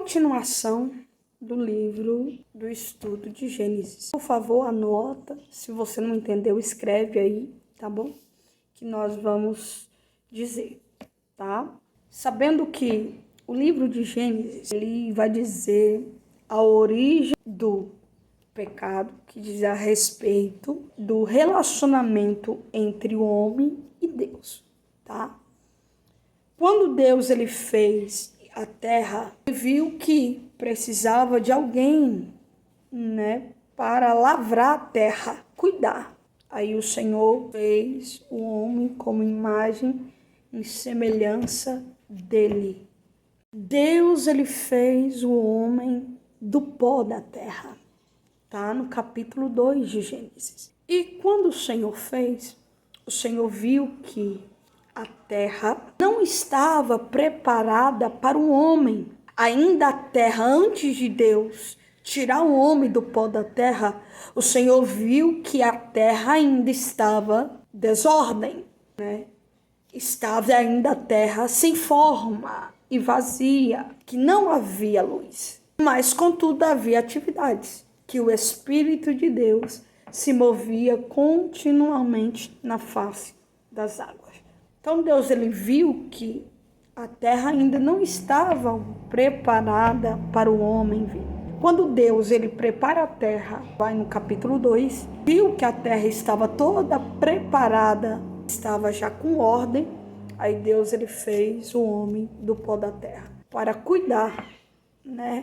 continuação do livro do estudo de Gênesis. Por favor, anota. Se você não entendeu, escreve aí, tá bom? Que nós vamos dizer, tá? Sabendo que o livro de Gênesis, ele vai dizer a origem do pecado, que diz a respeito do relacionamento entre o homem e Deus, tá? Quando Deus ele fez a terra, ele viu que precisava de alguém, para lavrar a terra, cuidar. Aí o Senhor fez o homem como imagem e semelhança dele. Deus ele fez o homem do pó da terra. Tá no capítulo 2 de Gênesis. E quando o Senhor fez, o Senhor viu que a terra não estava preparada para o homem. Ainda a terra, antes de Deus tirar o homem do pó da terra, o Senhor viu que a terra ainda estava desordem, Estava ainda a terra sem forma e vazia, que não havia luz. Mas, contudo, havia atividades, que o Espírito de Deus se movia continuamente na face das águas. Então Deus ele viu que a terra ainda não estava preparada para o homem vir. Quando Deus ele prepara a terra, vai no capítulo 2, viu que a terra estava toda preparada, estava já com ordem, aí Deus ele fez o homem do pó da terra para cuidar,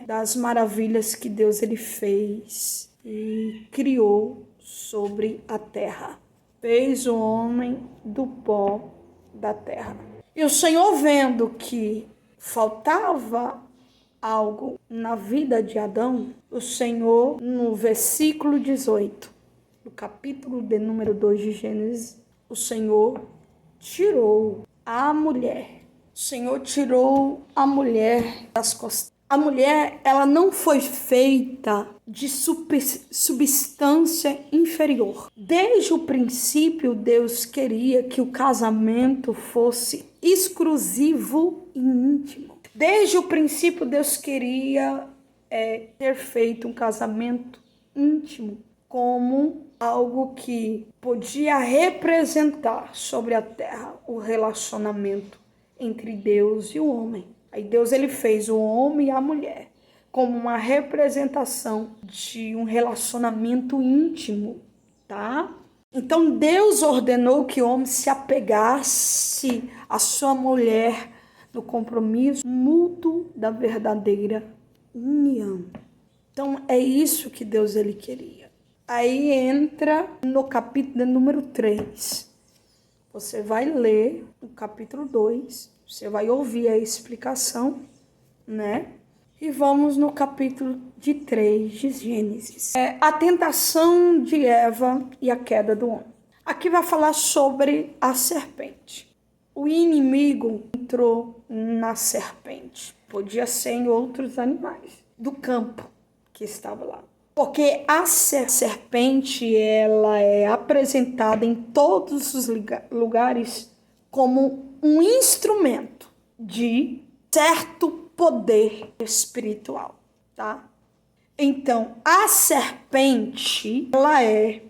das maravilhas que Deus ele fez e criou sobre a terra. Fez o homem do pó da terra. E o Senhor, vendo que faltava algo na vida de Adão, o Senhor, no versículo 18, do capítulo de número 2 de Gênesis, o Senhor tirou a mulher. O Senhor tirou a mulher das costas. A mulher, ela não foi feita de substância inferior. Desde o princípio, Deus queria que o casamento fosse exclusivo e íntimo. Desde o princípio, Deus queria ter feito um casamento íntimo como algo que podia representar sobre a terra o relacionamento entre Deus e o homem. Aí Deus ele fez o homem e a mulher como uma representação de um relacionamento íntimo, tá? Então Deus ordenou que o homem se apegasse à sua mulher no compromisso mútuo da verdadeira união. Então é isso que Deus ele queria. Aí entra no capítulo número 3. Você vai ler o capítulo 2. Você vai ouvir a explicação, E vamos no capítulo de 3 de Gênesis. A tentação de Eva e a queda do homem. Aqui vai falar sobre a serpente. O inimigo entrou na serpente. Podia ser em outros animais do campo que estava lá. Porque a serpente, ela é apresentada em todos os lugares como um instrumento de certo poder espiritual, tá? Então, a serpente, ela é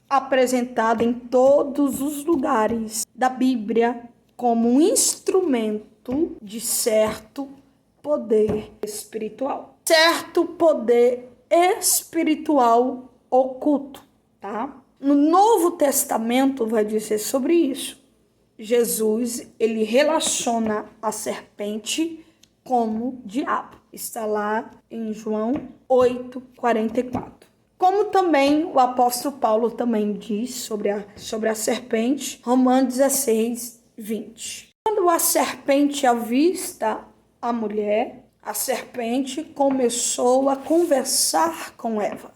apresentada em todos os lugares da Bíblia como um instrumento de certo poder espiritual. Certo poder espiritual oculto, tá? No Novo Testamento vai dizer sobre isso. Jesus, ele relaciona a serpente como diabo. Está lá em João 8:44. Como também o apóstolo Paulo também diz sobre a serpente, Romanos 16:20. Quando a serpente avista a mulher, a serpente começou a conversar com Eva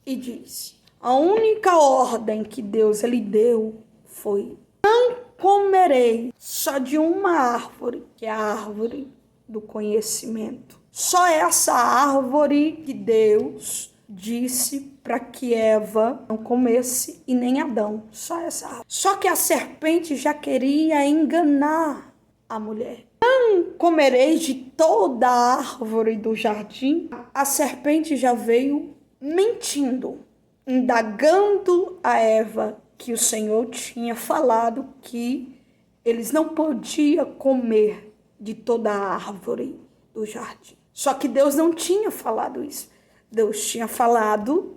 e diz: a única ordem que Deus lhe deu foi: não comerei só de uma árvore, que é a árvore do conhecimento. Só essa árvore que Deus disse para que Eva não comesse e nem Adão. Só essa árvore. Só que a serpente já queria enganar a mulher. Não comereis de toda a árvore do jardim? A serpente já veio mentindo, indagando a Eva que o Senhor tinha falado que eles não podiam comer de toda a árvore do jardim. Só que Deus não tinha falado isso. Deus tinha falado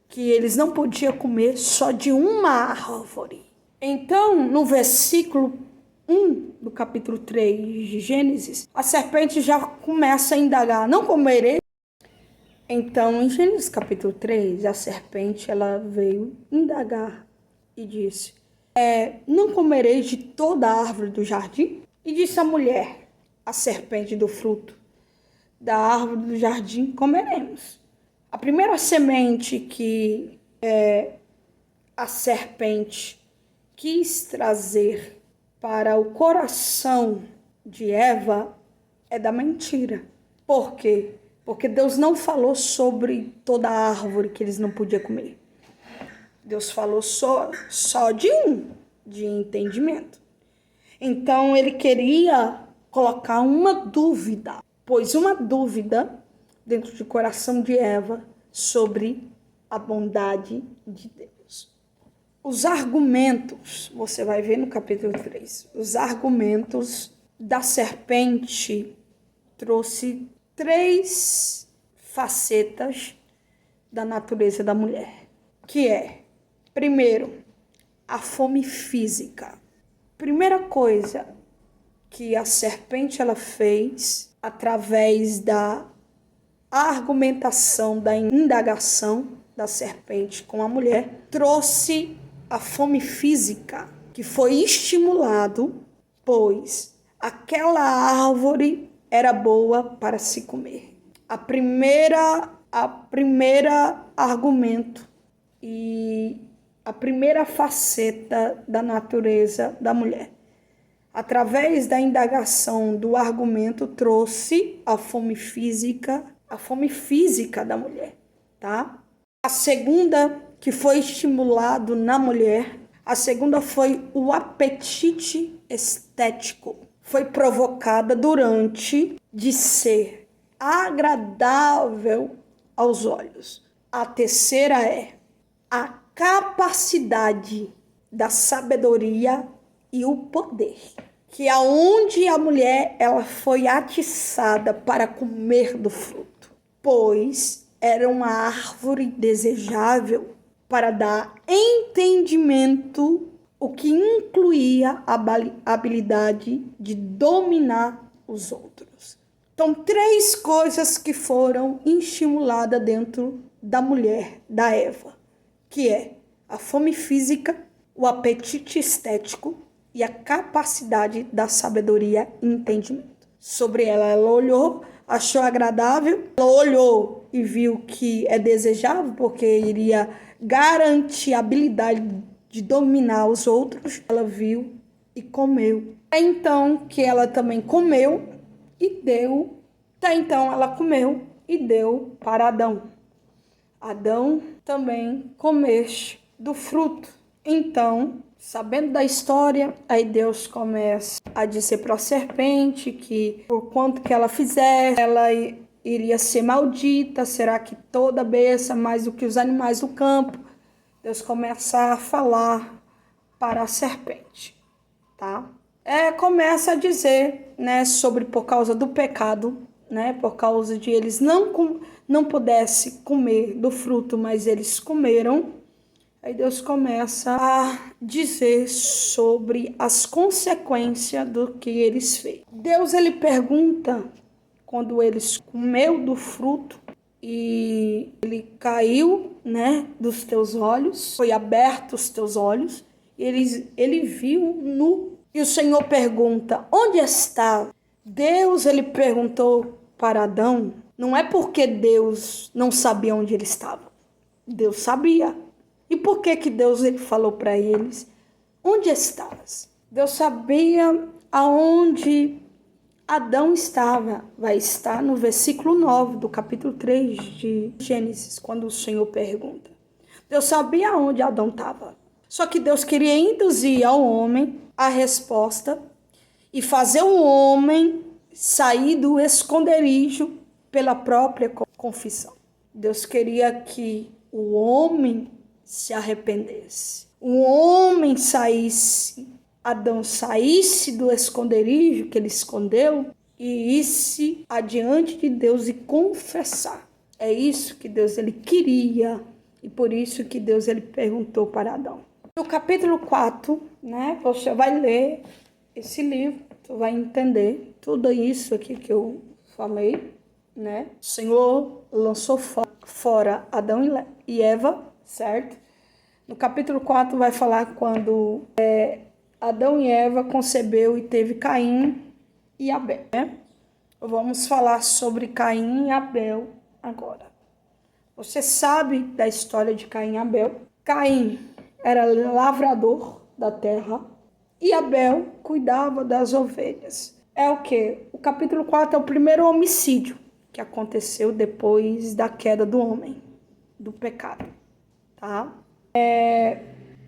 que eles não podiam comer só de uma árvore. Então, no versículo 1 do capítulo 3 de Gênesis, a serpente já começa a indagar, não comerei. Então, em Gênesis capítulo 3, a serpente ela veio indagar e disse, não comerei de toda a árvore do jardim? E disse a mulher, a serpente, do fruto da árvore do jardim comeremos. A primeira semente que a serpente quis trazer para o coração de Eva é da mentira. Por quê? Porque Deus não falou sobre toda a árvore que eles não podiam comer. Deus falou só de entendimento. Então ele queria colocar uma dúvida, pôs uma dúvida dentro do coração de Eva sobre a bondade de Deus. Os argumentos, você vai ver no capítulo 3, os argumentos da serpente trouxe 3 facetas da natureza da mulher, que é, primeiro, a fome física. Primeira coisa que a serpente ela fez através da argumentação, da indagação da serpente com a mulher, trouxe a fome física, que foi estimulado, pois aquela árvore era boa para se comer. A primeira argumento e a primeira faceta da natureza da mulher. Através da indagação do argumento, trouxe a fome física da mulher, tá? A segunda que foi estimulado na mulher, a segunda foi o apetite estético. Foi provocada durante de ser agradável aos olhos. A terceira é a capacidade da sabedoria e o poder, que aonde a mulher ela foi atiçada para comer do fruto, pois era uma árvore desejável para dar entendimento, o que incluía a habilidade de dominar os outros. Então, 3 coisas que foram estimuladas dentro da mulher, da Eva, que é a fome física, o apetite estético e a capacidade da sabedoria e entendimento. Sobre ela olhou, achou agradável, ela olhou e viu que é desejável, porque iria garantir a habilidade de dominar os outros. Ela viu e comeu. Então que ela também comeu e deu. Então ela comeu e deu para Adão. Adão também comeste do fruto. Então, sabendo da história, aí Deus começa a dizer para a serpente que por quanto que ela fizer, ela iria ser maldita. Será que toda besta, mais do que os animais do campo? Deus começa a falar para a serpente, tá? Começa a dizer, né, sobre por causa do pecado, né, por causa de eles não pudessem comer do fruto, mas eles comeram. Aí Deus começa a dizer sobre as consequências do que eles fez. Deus ele pergunta, quando eles comeu do fruto e ele caiu, né, dos teus olhos, foi aberto os teus olhos, ele viu nu. E o Senhor pergunta, onde está? Deus ele perguntou para Adão, não é porque Deus não sabia onde ele estava. Deus sabia. E por que Deus ele falou para eles, onde estás? Deus sabia aonde Adão estava. Vai estar no versículo 9 do capítulo 3 de Gênesis, quando o Senhor pergunta. Deus sabia aonde Adão estava. Só que Deus queria induzir ao homem a resposta e fazer o homem sair do esconderijo pela própria confissão. Deus queria que o homem se arrependesse. O homem saísse, Adão saísse do esconderijo que ele escondeu e isse adiante de Deus e confessar. É isso que Deus ele queria e por isso que Deus ele perguntou para Adão. No capítulo 4, né, você vai ler esse livro, você vai entender tudo isso aqui que eu falei, né? O Senhor lançou fora Adão e Eva, certo? No capítulo 4 vai falar quando Adão e Eva concebeu e teve Caim e Abel, né? Vamos falar sobre Caim e Abel agora. Você sabe da história de Caim e Abel? Caim era lavrador da terra e Abel cuidava das ovelhas. É o quê? O capítulo 4 é o primeiro homicídio que aconteceu depois da queda do homem, do pecado, tá?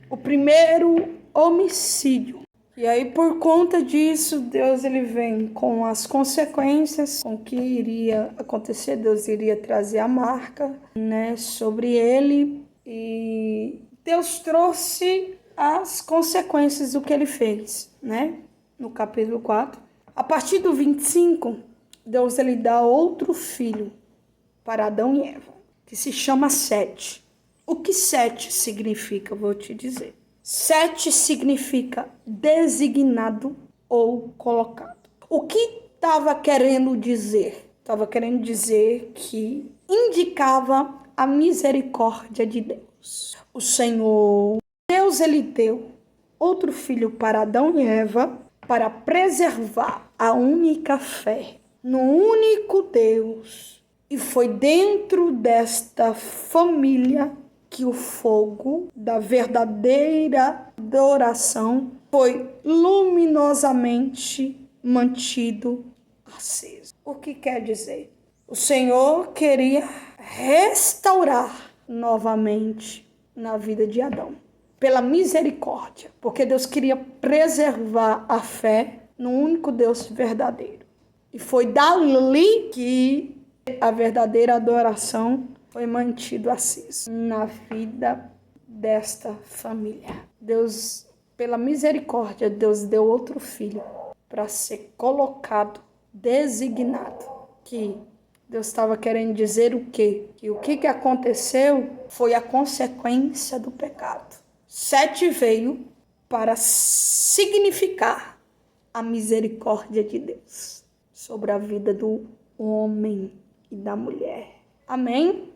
O primeiro homicídio. E aí, por conta disso, Deus ele vem com as consequências, com o que iria acontecer. Deus iria trazer a marca, né, sobre ele. E Deus trouxe as consequências do que ele fez, né? No capítulo 4. A partir do 25, Deus ele dá outro filho para Adão e Eva, que se chama Sete. O que Sete significa? Vou te dizer. Sete significa designado ou colocado. O que estava querendo dizer? Estava querendo dizer que indicava a misericórdia de Deus. O Senhor, Deus, ele deu outro filho para Adão e Eva para preservar a única fé no único Deus. E foi dentro desta família que o fogo da verdadeira adoração foi luminosamente mantido aceso. O que quer dizer? O Senhor queria restaurar novamente na vida de Adão, pela misericórdia, porque Deus queria preservar a fé no único Deus verdadeiro. E foi dali que a verdadeira adoração foi mantido aceso na vida desta família. Deus, pela misericórdia, Deus deu outro filho para ser colocado, designado. Que Deus estava querendo dizer o quê? Que o que aconteceu foi a consequência do pecado. Sete veio para significar a misericórdia de Deus sobre a vida do homem e da mulher. Amém?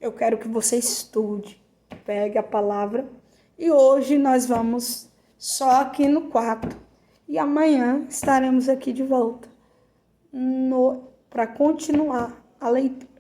Eu quero que você estude, pegue a palavra. E hoje nós vamos só aqui no 4. E amanhã estaremos aqui de volta para continuar a leitura.